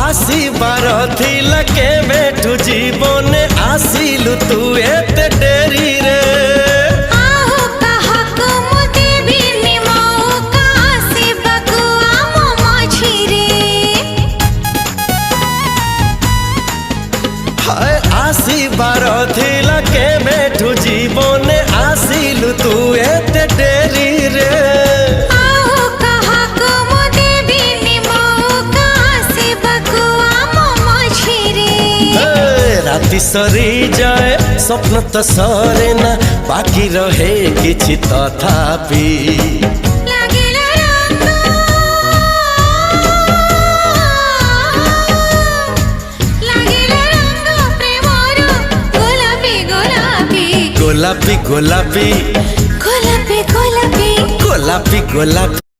आसीबार थिला के बेठु जीवने आसिलु तू एते डेरी रे। आसीबार थिला के बेठु जीवने आसिलु तू एते डेरी रे। राति सरी जाए स्वप्न तो सरे ना बाकी रहे किछि तथापि। गोलापी गोलापी गोलापी गोलापी गोलापी गोलापी।